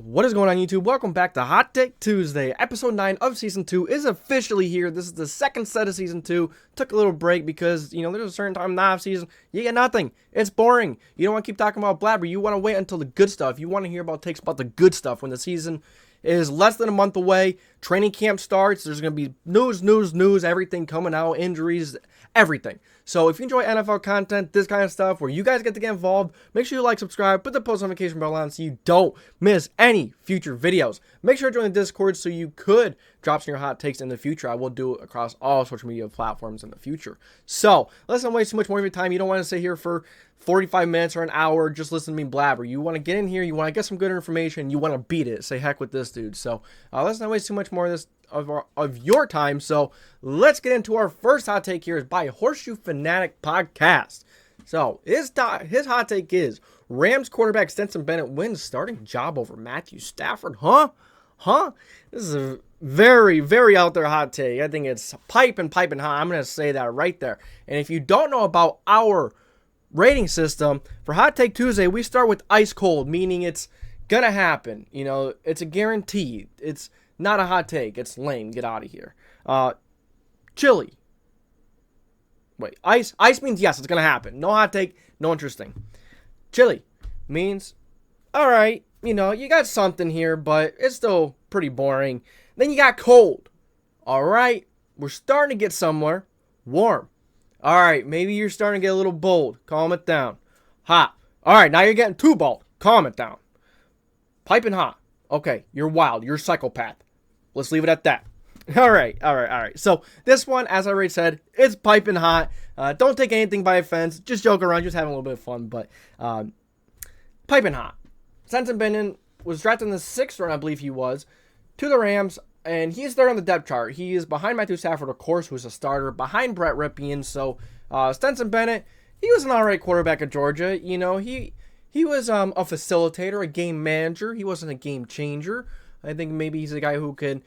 What is going on, YouTube? Welcome back to Hot Take Tuesday. Episode 9 of Season 2 is officially here. This is the second set of Season 2. Took a little break because, there's a certain time in the off-season, you get nothing. It's boring. You don't want to keep talking about blabber. You want to wait until the good stuff. You want to hear about takes about the good stuff when the season is less than a month away. Training camp starts. There's going to be news, everything coming out, injuries, everything. So if you enjoy NFL content, this kind of stuff, where you guys get to get involved, make sure you like, subscribe, put the post notification bell on so you don't miss any future videos. Make sure to join the Discord so you could drop some of your hot takes in the future. I will do it across all social media platforms in the future. So let's not waste too much more of your time. You don't want to sit here for 45 minutes or an hour just listening to me blabber. You want to get in here, you want to get some good information, you want to beat it. Say heck with this dude. So let's not waste too much more of this of your time. So let's get into our first hot take here is by Horseshoe Fanatic Podcast. So his hot take is Rams quarterback Stenson Bennett wins starting job over Matthew Stafford. Huh? This is a very, very out there hot take. I think it's piping hot. I'm going to say that right there. And if you don't know about our rating system, for Hot Take Tuesday, we start with ice cold, meaning it's going to happen. It's a guarantee. It's not a hot take. It's lame. Get out of here. Chili. Wait, ice means yes, it's going to happen. No hot take, no interesting. Chili means, all right, you got something here, but it's still pretty boring. Then you got cold. All right, we're starting to get somewhere. Warm. All right, maybe you're starting to get a little bold. Calm it down. Hot. All right, now you're getting too bold. Calm it down. Piping hot. Okay, you're wild. You're a psychopath. Let's leave it at that. All right. So this one, as I already said, it's piping hot. Don't take anything by offense. Just joke around. Just having a little bit of fun. But piping hot. Stenson Bennett was drafted in the 6th round, I believe he was, to the Rams. And he's there on the depth chart. He is behind Matthew Stafford, of course, who's a starter, behind Brett Rypien. So Stenson Bennett, he was an all right quarterback at Georgia. He was a facilitator, a game manager. He wasn't a game changer. I think maybe he's a guy who could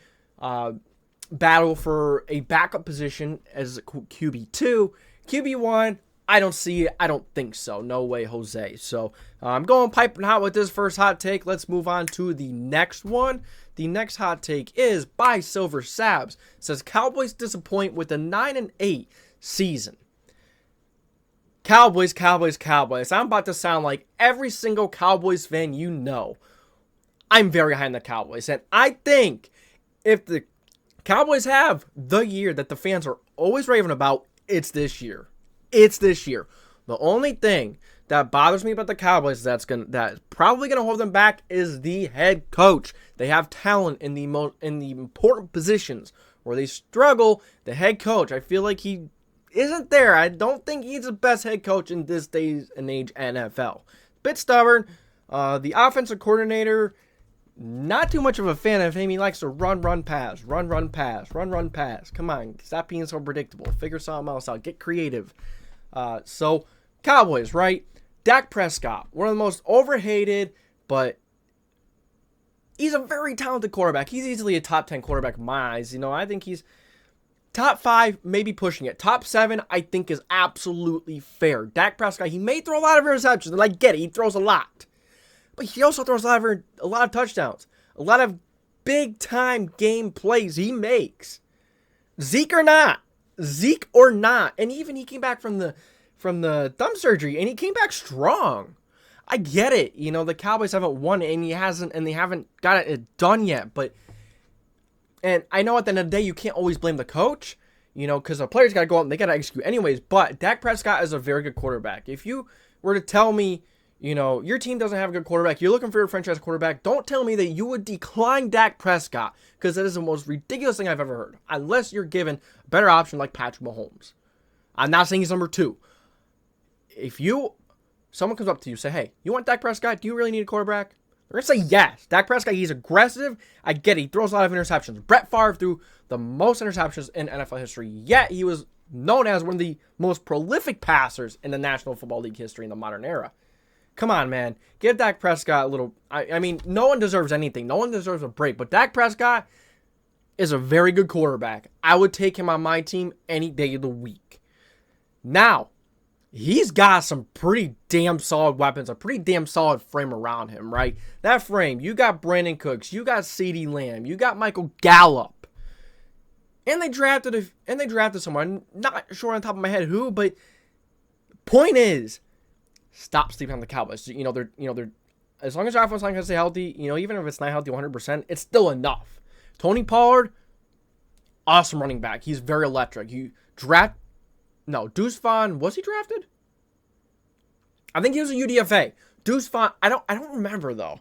battle for a backup position as a QB2. QB1, I don't see it. I don't think so. No way, Jose. So I'm going piping hot with this first hot take. Let's move on to the next one. The next hot take is by Silver Sabs. It says Cowboys disappoint with a 9-8 season. Cowboys. I'm about to sound like every single Cowboys fan you know. I'm very high on the Cowboys. And I think if the Cowboys have the year that the fans are always raving about, it's this year. The only thing that bothers me about the Cowboys that's probably gonna hold them back is the head coach. They have talent in the important positions where they struggle. The head coach, I feel like he isn't there. I don't think he's the best head coach in this days and age NFL. Bit stubborn. The offensive coordinator, not too much of a fan of him. He likes to run, pass. Come on, stop being so predictable. Figure something else out. Get creative. So Cowboys, right? Dak Prescott, one of the most overhated, but he's a very talented quarterback. He's easily a top 10 quarterback in my eyes. I think he's top 5, maybe pushing it. Top 7, I think, is absolutely fair. Dak Prescott, he may throw a lot of interceptions, and I get it. He throws a lot. But he also throws a lot of touchdowns. A lot of big-time game plays he makes. Zeke or not. And even he came back from the thumb surgery, and he came back strong. I get it. The Cowboys haven't won, and they haven't got it done yet. And I know at the end of the day, you can't always blame the coach, because the players got to go out and they got to execute anyways. But Dak Prescott is a very good quarterback. If you were to tell me, your team doesn't have a good quarterback, you're looking for your franchise quarterback, don't tell me that you would decline Dak Prescott, because that is the most ridiculous thing I've ever heard, unless you're given a better option like Patrick Mahomes. I'm not saying he's number 2. If someone comes up to you and say, hey, you want Dak Prescott? Do you really need a quarterback? They're going to say yes. Dak Prescott, he's aggressive. I get it. He throws a lot of interceptions. Brett Favre threw the most interceptions in NFL history, yet he was known as one of the most prolific passers in the National Football League history in the modern era. Come on, man. Give Dak Prescott a little... I mean, no one deserves anything. No one deserves a break. But Dak Prescott is a very good quarterback. I would take him on my team any day of the week. Now, he's got some pretty damn solid weapons, a pretty damn solid frame around him, right? That frame, you got Brandon Cooks, you got CeeDee Lamb, you got Michael Gallup. And they drafted someone. I'm not sure on top of my head who, but point is, stop sleeping on the Cowboys. They're as long as your offense line can stay healthy, even if it's not healthy 100%, it's still enough. Tony Pollard, awesome running back. He's very electric. Deuce Vaughn, was he drafted? I think he was a UDFA. Deuce Vaughn, I don't remember though.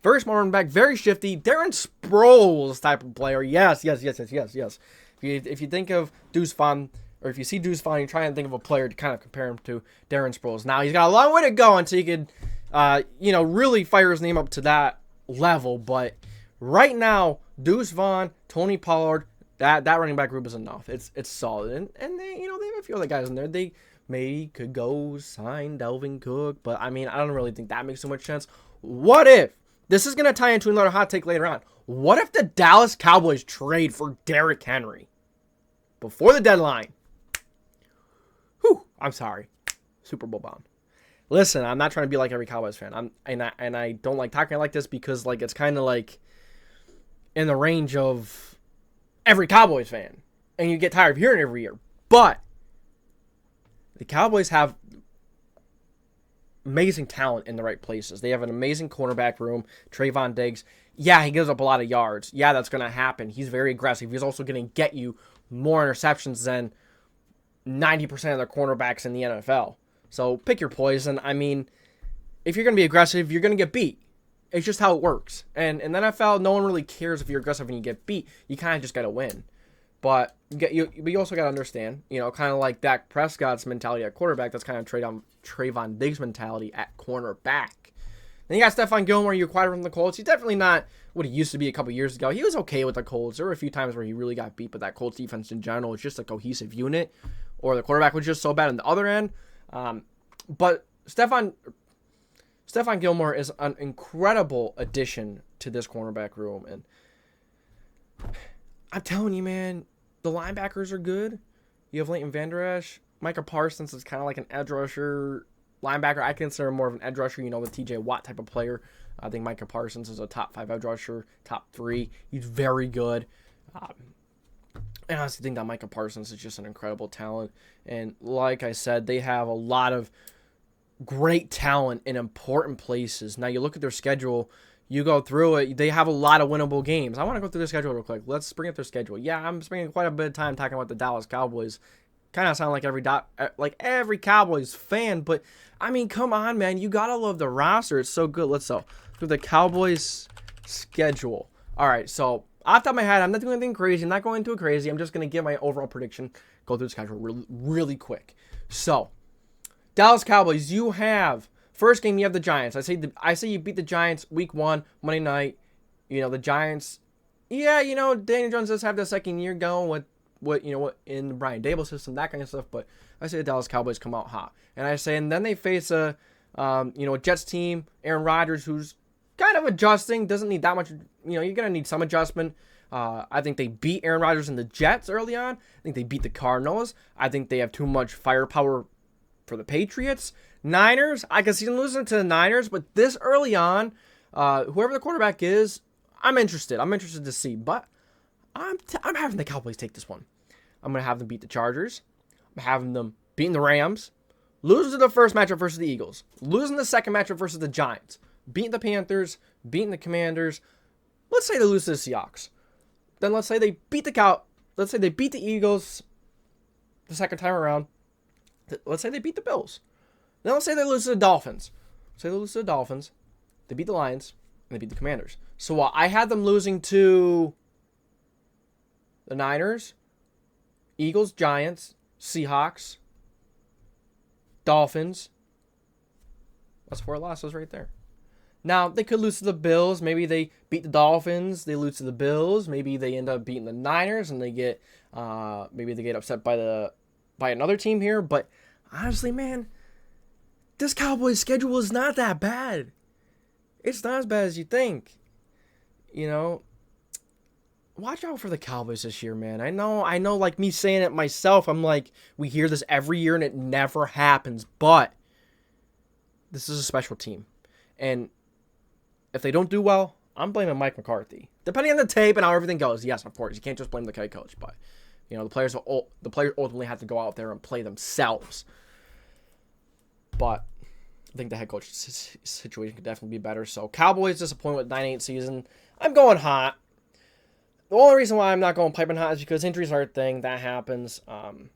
Very smart running back, very shifty. Darren Sproles type of player. Yes. If you think of Deuce Vaughn, or if you see Deuce Vaughn, you try and think of a player to kind of compare him to Darren Sproles. Now he's got a long way to go until he could, really fire his name up to that level. But right now, Deuce Vaughn, Tony Pollard, that running back group is enough. It's solid, and they have a few other guys in there. They maybe could go sign Dalvin Cook, but I don't really think that makes so much sense. What if? This is going to tie into another hot take later on. What if the Dallas Cowboys trade for Derrick Henry before the deadline? Whew, I'm sorry. Super Bowl bound. Listen, I'm not trying to be like every Cowboys fan. I don't like talking like this because it's kind of like in the range of every Cowboys fan. And you get tired of hearing it every year. But the Cowboys have amazing talent in the right places. They have an amazing cornerback room. Trayvon Diggs. Yeah, he gives up a lot of yards. Yeah, that's going to happen. He's very aggressive. He's also going to get you more interceptions than 90% of the cornerbacks in the NFL. So pick your poison. If you're going to be aggressive, you're going to get beat. It's just how it works. And in the NFL, no one really cares if you're aggressive and you get beat. You kind of just got to win. But you also got to understand, kind of like Dak Prescott's mentality at quarterback, that's kind of Trayvon Diggs' mentality at cornerback. Then you got Stephon Gilmore, you acquired from the Colts. He's definitely not what he used to be a couple years ago. He was okay with the Colts. There were a few times where he really got beat, but that Colts defense in general is just a cohesive unit, or the quarterback was just so bad on the other end. But Stephon Gilmore is an incredible addition to this cornerback room, and I'm telling you, man, the linebackers are good. You have Leighton Vander Esch. Micah Parsons is kind of like an edge rusher linebacker. I consider him more of an edge rusher, the TJ Watt type of player. I think Micah Parsons is a top 5 edge rusher, top 3. He's very good. And I honestly think that Micah Parsons is just an incredible talent. And like I said, they have a lot of great talent in important places. Now you look at their schedule. You go through it, they have a lot of winnable games. I want to go through their schedule real quick. Let's bring up their schedule. Yeah, I'm spending quite a bit of time talking about the Dallas Cowboys. Kind of sound like every Cowboys fan, but come on, man. You got to love the roster. It's so good. Let's go through the Cowboys schedule. All right, so off the top of my head, I'm not doing anything crazy. I'm not going too crazy. I'm just going to give my overall prediction. Go through the schedule really quick. So, Dallas Cowboys, you have... First game, you have the Giants. I say you beat the Giants week 1, Monday night. The Giants, Daniel Jones does have the second year going with what in the Brian Dable system, that kind of stuff. But I say the Dallas Cowboys come out hot. And then they face a Jets team, Aaron Rodgers, who's kind of adjusting, doesn't need that much, you're going to need some adjustment. I think they beat Aaron Rodgers and the Jets early on. I think they beat the Cardinals. I think they have too much firepower for the Patriots. Niners, I can see them losing to the Niners, but this early on, whoever the quarterback is, I'm interested. I'm interested to see, but I'm having the Cowboys take this one. I'm going to have them beat the Chargers. I'm having them beating the Rams, losing the first matchup versus the Eagles, losing the second matchup versus the Giants, beating the Panthers, beating the Commanders. Let's say they lose to the Seahawks. Then let's say they beat Let's say they beat the Eagles the second time around. Let's say they beat the Bills. Then let's say they lose to the Dolphins. Say they lose to the Dolphins. They beat the Lions. And they beat the Commanders. So I had them losing to the Niners, Eagles, Giants, Seahawks, Dolphins. That's 4 losses right there. Now, they could lose to the Bills. Maybe they beat the Dolphins. They lose to the Bills. Maybe they end up beating the Niners and they get upset by another team here. But honestly, man, this Cowboys schedule is not that bad. It's not as bad as you think. watch out for the Cowboys this year, man. I know, like me saying it myself, I'm like, we hear this every year and it never happens, but this is a special team. And if they don't do well, I'm blaming Mike McCarthy. Depending on the tape and how everything goes, yes, of course, you can't just blame the head coach, but the players ultimately have to go out there and play themselves. But I think the head coach situation could definitely be better. So Cowboys disappointed with 9-8 season. I'm going hot. The only reason why I'm not going piping hot is because injuries are a thing. That happens. I'm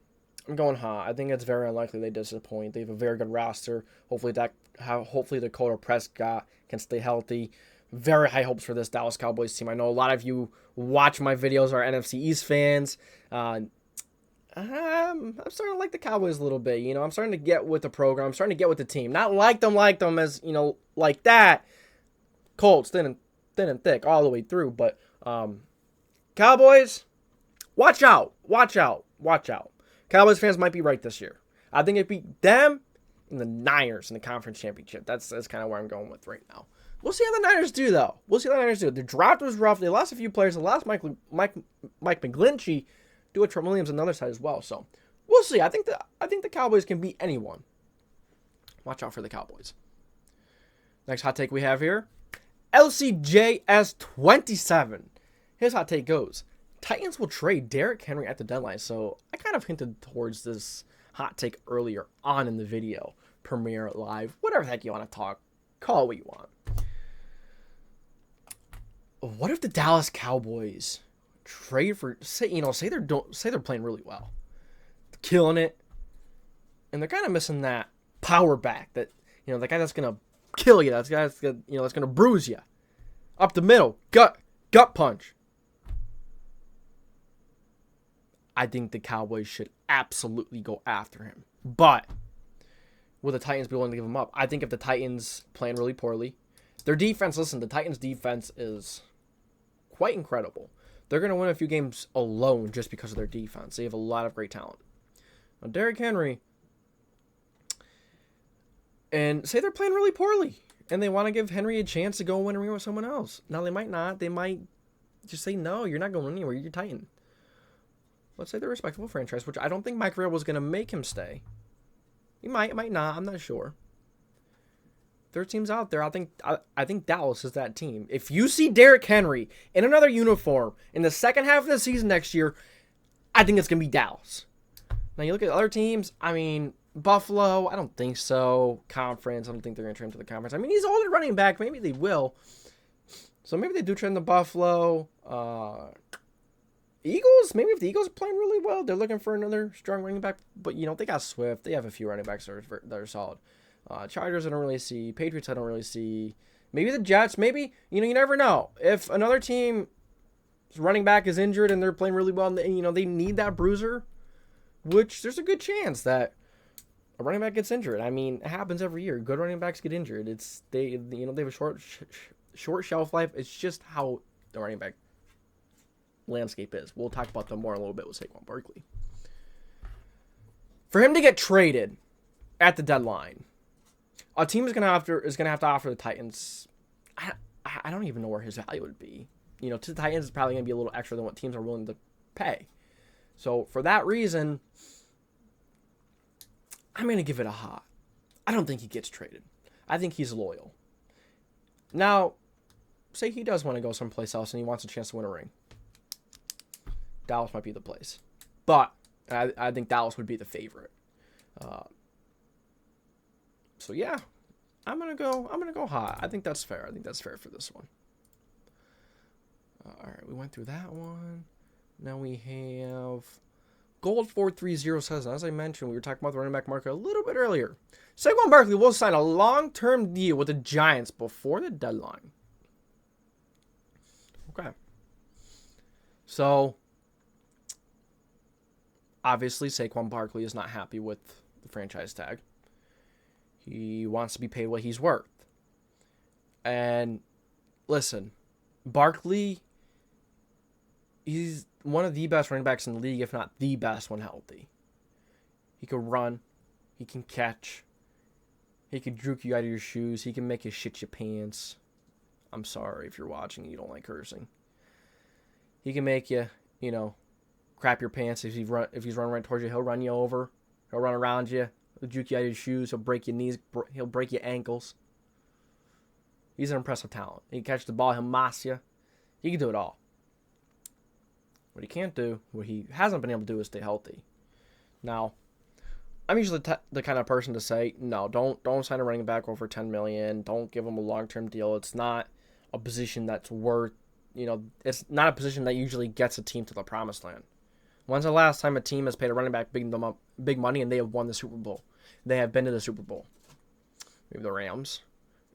going hot. I think it's very unlikely they disappoint. They have a very good roster. Hopefully Dakota Prescott can stay healthy. Very high hopes for this Dallas Cowboys team. I know a lot of you watch my videos are NFC East fans. I'm starting to like the Cowboys a little bit. I'm starting to get with the program. I'm starting to get with the team. Not like them as, like that. Colts, thin and thick all the way through. But Cowboys, watch out. Cowboys fans might be right this year. I think it beat them and the Niners in the conference championship. That's kind of where I'm going with right now. We'll see how the Niners do, though. The draft was rough. They lost a few players. They lost Mike McGlinchey. Do a Trent Williams on the other side as well. So we'll see. I think the Cowboys can beat anyone. Watch out for the Cowboys. Next hot take we have here. LCJS27. His hot take goes, Titans will trade Derrick Henry at the deadline. So I kind of hinted towards this hot take earlier on in the video. Premiere, live, whatever the heck you want to talk. Call it what you want. What if the Dallas Cowboys trade for, say they're playing really well, killing it, and they're kind of missing that power back, that the guy that's gonna kill you, that's gonna bruise you up the middle, gut punch. I think the Cowboys should absolutely go after him, but will the Titans be willing to give him up? I think if the Titans playing really poorly, their defense, the Titans defense is quite incredible. They're going to win a few games alone just because of their defense. They have a lot of great talent. Now, Derrick Henry, and say they're playing really poorly, and they want to give Henry a chance to go win a ring with someone else. Now, they might not. They might just say, no, you're not going anywhere. You're Titan. Let's say they're a respectable franchise, which I don't think Mike Vrabel was going to make him stay. He might not. I'm not sure. There are teams out there. I think Dallas is that team. If you see Derrick Henry in another uniform in the second half of the season next year, I think it's going to be Dallas. Now, you look at other teams. I mean, Buffalo, I don't think so. Conference, I don't think they're going to trade to the conference. I mean, he's older running back. Maybe they will. So maybe they do trade the Buffalo. Eagles, maybe if the Eagles are playing really well, they're looking for another strong running back. But, they got Swift. They have a few running backs that are solid. Chargers I don't really see. Patriots I don't really see. Maybe the Jets. Maybe, you never know. If another team's running back is injured and they're playing really well and, they need that bruiser, which there's a good chance that a running back gets injured. I mean, it happens every year. Good running backs get injured. They have a short shelf life. It's just how the running back landscape is. We'll talk about them more a little bit with Saquon Barkley. For him to get traded at the deadline, a team is gonna have to offer the Titans. I don't even know where his value would be. To the Titans, it's probably gonna be a little extra than what teams are willing to pay. So for that reason, I'm gonna give it a hot. I don't think he gets traded. I think he's loyal. Now, say he does want to go someplace else and he wants a chance to win a ring. Dallas might be the place, but I think Dallas would be the favorite. So yeah, I'm gonna go hot. I think that's fair. I think that's fair for this one. All right, we went through that one. Now we have Gold 430 says, as I mentioned, we were talking about the running back market a little bit earlier. Saquon Barkley will sign a long-term deal with the Giants before the deadline. Okay. So obviously, Saquon Barkley is not happy with the franchise tag. He wants to be paid what he's worth. And listen, Barkley, he's one of the best running backs in the league, if not the best when healthy. He can run. He can catch. He can juke you out of your shoes. He can make you shit your pants. I'm sorry if you're watching and you don't like cursing. He can make you, crap your pants if he's running right towards you. He'll run you over. He'll run around you. He'll juke you out of your shoes. He'll break your knees. He'll break your ankles. He's an impressive talent. He can catch the ball. He'll moss you. He can do it all. What he can't do, what he hasn't been able to do, is stay healthy. Now, I'm usually the kind of person to say, no, don't sign a running back over $10 million. Don't give him a long-term deal. It's not a position that's worth, it's not a position that usually gets a team to the promised land. When's the last time a team has paid a running back big money and they have won the Super Bowl? They have been to the Super Bowl. Maybe the Rams.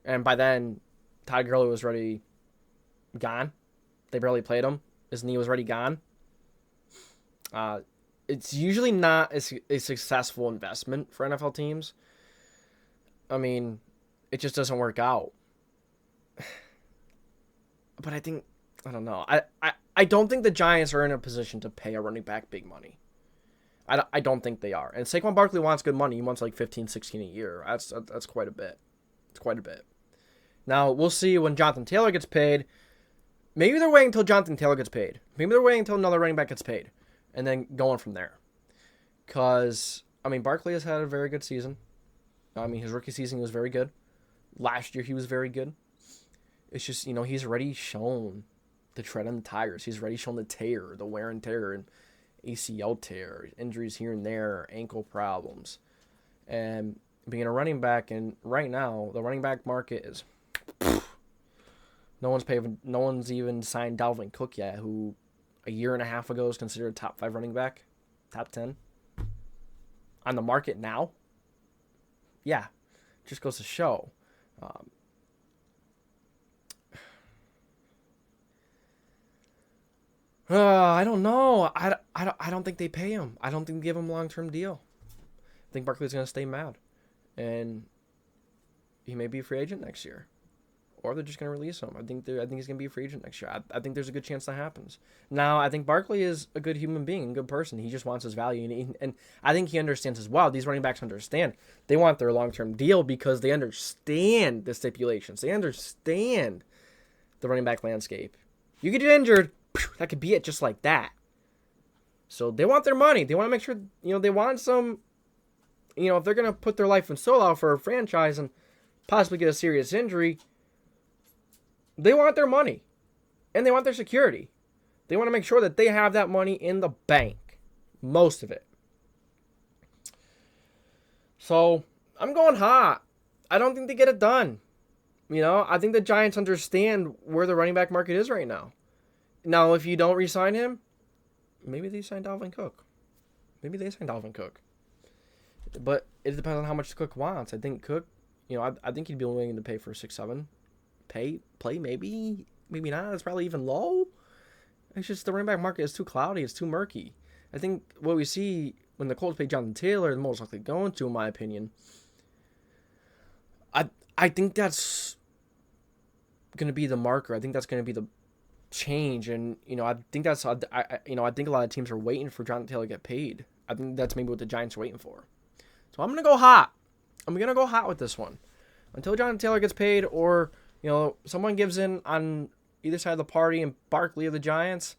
And by then, Todd Gurley was already gone. They barely played him. His knee was already gone. It's usually not a successful investment for NFL teams. I mean, it just doesn't work out. But I don't know. I don't think the Giants are in a position to pay a running back big money. I don't think they are. And Saquon Barkley wants good money. He wants like 15, 16 a year. That's quite a bit. It's quite a bit. Now, we'll see when Jonathan Taylor gets paid. Maybe they're waiting until Jonathan Taylor gets paid. Maybe they're waiting until another running back gets paid. And then going from there. Because, Barkley has had a very good season. His rookie season was very good. Last year he was very good. It's just, he's already shown the tread on the tires. He's already shown the tear, the wear and tear, and ACL tear, injuries here and there, ankle problems. And being a running back, and right now, the running back market is... No one's even signed Dalvin Cook yet, who a year and a half ago was considered a top 5 running back, top 10. On the market now? Yeah, just goes to show. I don't know. I don't think they pay him. I don't think they give him a long-term deal. I think Barkley's going to stay mad. And he may be a free agent next year. Or they're just going to release him. I think he's going to be a free agent next year. I think there's a good chance that happens. Now, I think Barkley is a good human being, a good person. He just wants his value. And I think he understands as well. These running backs understand. They want their long-term deal because they understand the stipulations. They understand the running back landscape. You get injured, that could be it just like that. So they want their money. They want to make sure, they want some, if they're going to put their life in solo for a franchise and possibly get a serious injury, they want their money, and they want their security. They want to make sure that they have that money in the bank, most of it. So, I'm going hot. I don't think they get it done. I think the Giants understand where the running back market is right now. Now, if you don't re-sign him, maybe they sign Dalvin Cook. But it depends on how much Cook wants. I think Cook, I think he'd be willing to pay for 6-7. Play maybe not. It's probably even low. It's just the running back market is too cloudy. It's too murky. I think what we see when the Colts pay Jonathan Taylor, the most likely going to, in my opinion, I think that's going to be the marker. I think that's going to be the change, and I think that's I think a lot of teams are waiting for Jonathan Taylor to get paid. I think that's maybe what the Giants are waiting for. So I'm gonna go hot. With this one until Jonathan Taylor gets paid, or someone gives in on either side of the party, and Barkley of the Giants.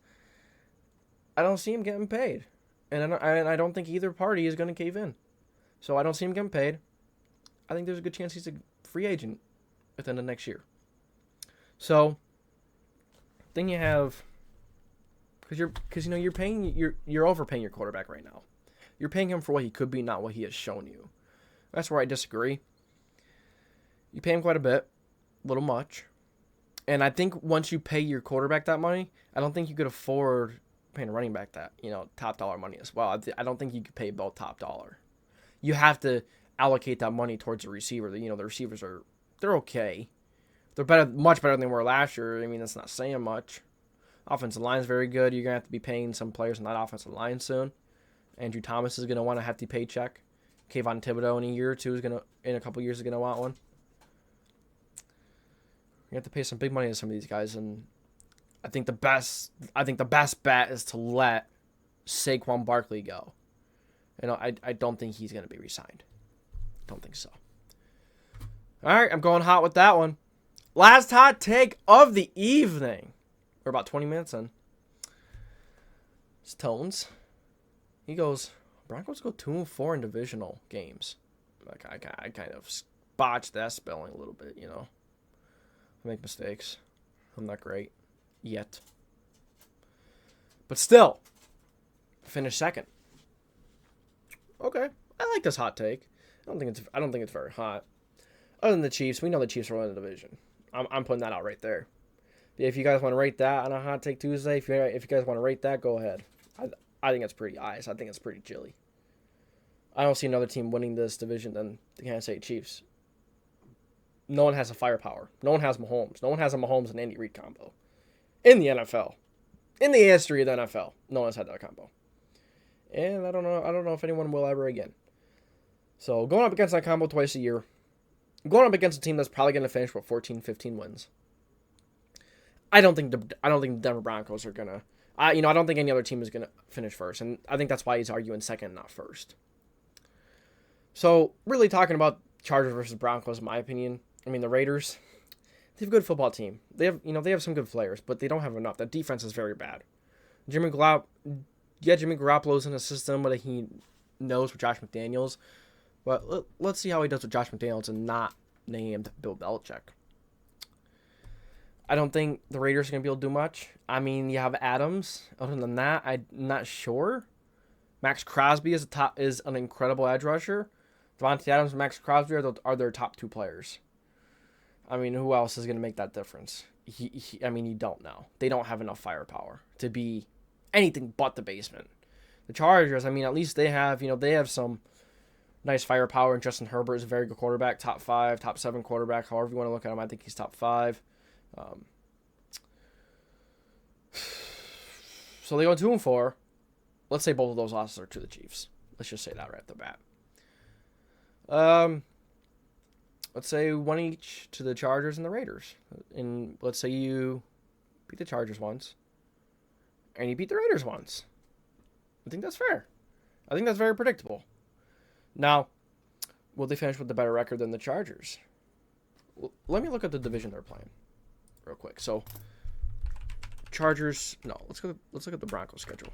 I don't see him getting paid, and I don't think either party is going to cave in. So I don't see him getting paid. I think there's a good chance he's a free agent at the end of next year. So then you have, because you're overpaying your quarterback right now. You're paying him for what he could be, not what he has shown you. That's where I disagree. You pay him quite a bit. Little much. And I think once you pay your quarterback that money, I don't think you could afford paying a running back that, top dollar money as well. I don't think you could pay both top dollar. You have to allocate that money towards the receiver. The receivers they're okay. They're much better than they were last year. That's not saying much. Offensive line is very good. You're going to have to be paying some players on that offensive line soon. Andrew Thomas is going to want a hefty paycheck. Kayvon Thibodeau in a couple years is going to want one. You have to pay some big money to some of these guys, and I think the best bet is to let Saquon Barkley go. I don't think he's going to be re-signed. Don't think so. All right, I'm going hot with that one. Last hot take of the evening. We're about 20 minutes in. Tones. He goes, Broncos go 2-4 in divisional games. Like, I kind of botched that spelling a little bit, you know. I make mistakes. I'm not great yet. But still, finish second. Okay, I like this hot take. I don't think it's very hot. Other than the Chiefs, we know the Chiefs are winning the division. I'm putting that out right there. If you guys want to rate that on a Hot Take Tuesday, if you guys want to rate that, go ahead. I think it's pretty ice. I think it's pretty chilly. I don't see another team winning this division than the Kansas City Chiefs. No one has a firepower. No one has Mahomes. No one has a Mahomes and Andy Reid combo in the NFL. In the history of the NFL, no one's had that combo. And I don't know if anyone will ever again. So going up against that combo twice a year, going up against a team that's probably going to finish with 14, 15 wins. I don't think the Denver Broncos are gonna. I don't think any other team is gonna finish first, and I think that's why he's arguing second, not first. So really talking about Chargers versus Broncos, in my opinion. I mean, the Raiders, they have a good football team. They have some good players, but they don't have enough. That defense is very bad. Jimmy Garoppolo's in the system, but he knows with Josh McDaniels. But let's see how he does with Josh McDaniels and not named Bill Belichick. I don't think the Raiders are going to be able to do much. I mean, you have Adams. Other than that, I'm not sure. Max Crosby is an incredible edge rusher. Devontae Adams and Max Crosby are their top two players. I mean, who else is going to make that difference? You don't know. They don't have enough firepower to be anything but the basement. The Chargers, I mean, at least they have some nice firepower, and Justin Herbert is a very good quarterback, top 5, top 7 quarterback, however you want to look at him. I think he's top 5. So they go 2-4. Let's say both of those losses are to the Chiefs. Let's just say that right at the bat. Let's say one each to the Chargers and the Raiders. And let's say you beat the Chargers once, and you beat the Raiders once. I think that's fair. I think that's very predictable. Now, will they finish with a better record than the Chargers? Let me look at the division they're playing real quick. So, Chargers. No, let's look at the Broncos schedule.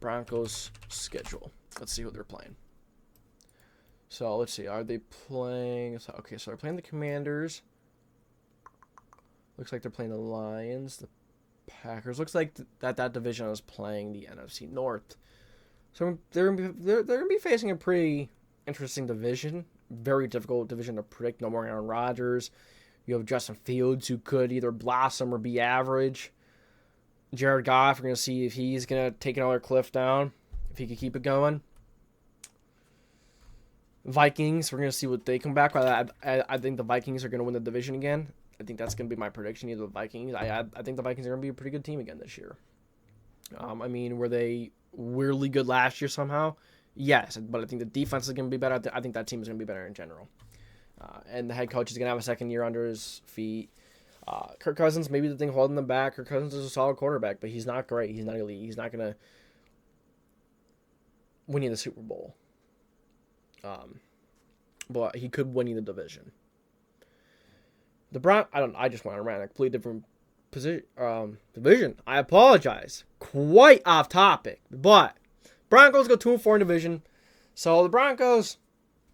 Broncos schedule. Let's see who they're playing. So let's see. Are they playing? Okay, so they're playing the Commanders. Looks like they're playing the Lions, the Packers. Looks like that division is playing the NFC North. So they're gonna be facing a pretty interesting division. Very difficult division to predict. No more Aaron Rodgers. You have Justin Fields, who could either blossom or be average. Jared Goff, we're going to see if he's going to take another cliff down, if he can keep it going. Vikings, we're going to see what they come back with. I think the Vikings are going to win the division again. I think that's going to be my prediction, either the Vikings. I think the Vikings are going to be a pretty good team again this year. Were they weirdly good last year somehow? Yes, but I think the defense is going to be better. I think that team is going to be better in general. And the head coach is going to have a second year under his feet. Kirk Cousins, maybe the thing holding them back. Kirk Cousins is a solid quarterback, but he's not great. He's not elite. He's not going to win you the Super Bowl. But he could win you the division. I just went on a rant. A completely different division. I apologize. Quite off topic. But Broncos go 2-4 in division. So the Broncos,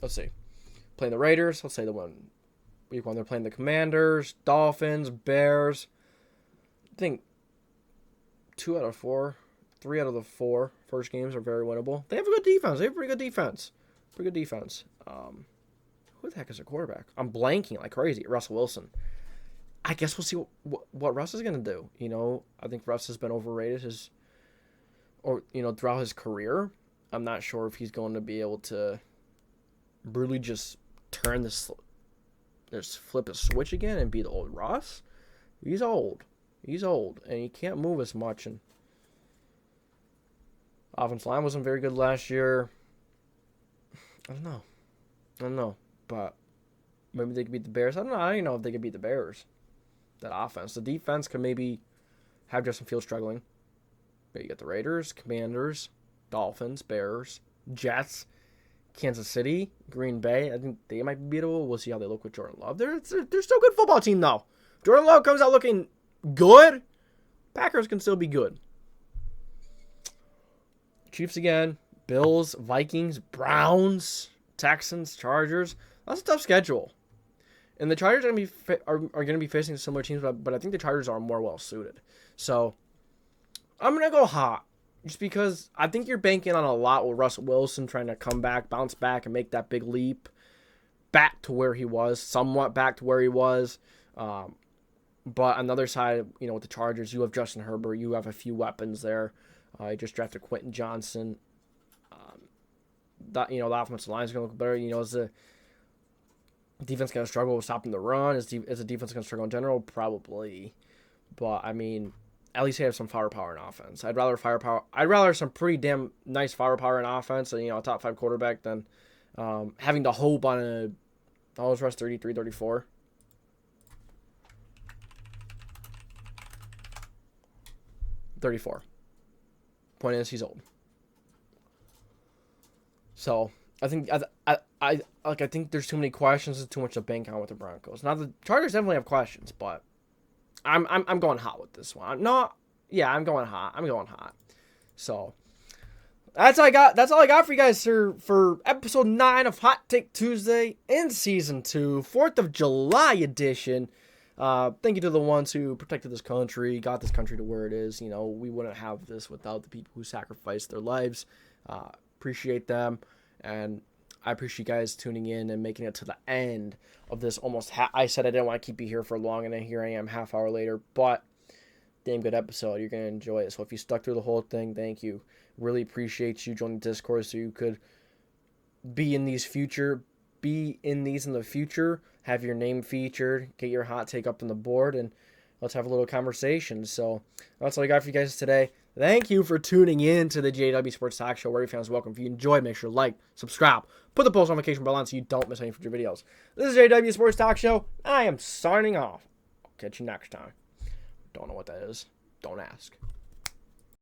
let's see, playing the Raiders. Let's say the one week 1 they're playing the Commanders, Dolphins, Bears. I think 3 out of the 4 first games are very winnable. They have a good defense. They have a pretty good defense. Who the heck is their quarterback? I'm blanking like crazy. Russell Wilson. I guess we'll see what Russ is going to do. I think Russ has been overrated throughout his career. I'm not sure if he's going to be able to really just flip a switch again and be the old Russ. He's old, and he can't move as much. And offensive line wasn't very good last year. I don't know, but maybe they could beat the Bears. I don't even know if they could beat the Bears. That offense, the defense could maybe have Justin Fields struggling. But you got the Raiders, Commanders, Dolphins, Bears, Jets, Kansas City, Green Bay. I think they might be beatable. We'll see how they look with Jordan Love. They're still a good football team, though. Jordan Love comes out looking good. Packers can still be good. Chiefs again, Bills, Vikings, Browns, Texans, Chargers. That's a tough schedule. And the Chargers are going to be facing similar teams, but I think the Chargers are more well-suited. So, I'm going to go hot. Just because I think you're banking on a lot with Russell Wilson trying to come back, bounce back, and make that big leap back to where he was, somewhat back to where he was. But on the other side, with the Chargers, you have Justin Herbert. You have a few weapons there. You just drafted Quentin Johnson. The offensive line is going to look better. Is the defense going to struggle with stopping the run? Is the defense going to struggle in general? Probably. But, at least they have some firepower in offense. I'd rather some pretty damn nice firepower in offense and, a top 5 quarterback than having to hope on a rush 33, 34. Point is, he's old. So I think I think there's too many questions and too much to bank on with the Broncos. Now the Chargers definitely have questions, but I'm going hot with this one. I'm going hot. So that's all I got. That's all I got for you guys for episode 9 of Hot Take Tuesday in season 2, 4th of July edition. Thank you to the ones who protected this country, got this country to where it is. We wouldn't have this without the people who sacrificed their lives. Appreciate them, and I appreciate you guys tuning in and making it to the end of this almost. I said I didn't want to keep you here for long, and then here I am half hour later. But damn good episode. You're gonna enjoy it. So if you stuck through the whole thing, thank you. Really appreciate you joining Discord so you could be in these in the future. Have your name featured. Get your hot take up on the board, and let's have a little conversation. So that's all I got for you guys today. Thank you for tuning in to the JDW Sports Talk Show, where your fans welcome. If you enjoyed, make sure to like, subscribe, put the post notification bell on so you don't miss any future videos. This is JDW Sports Talk Show. I am signing off. I'll catch you next time. Don't know what that is. Don't ask.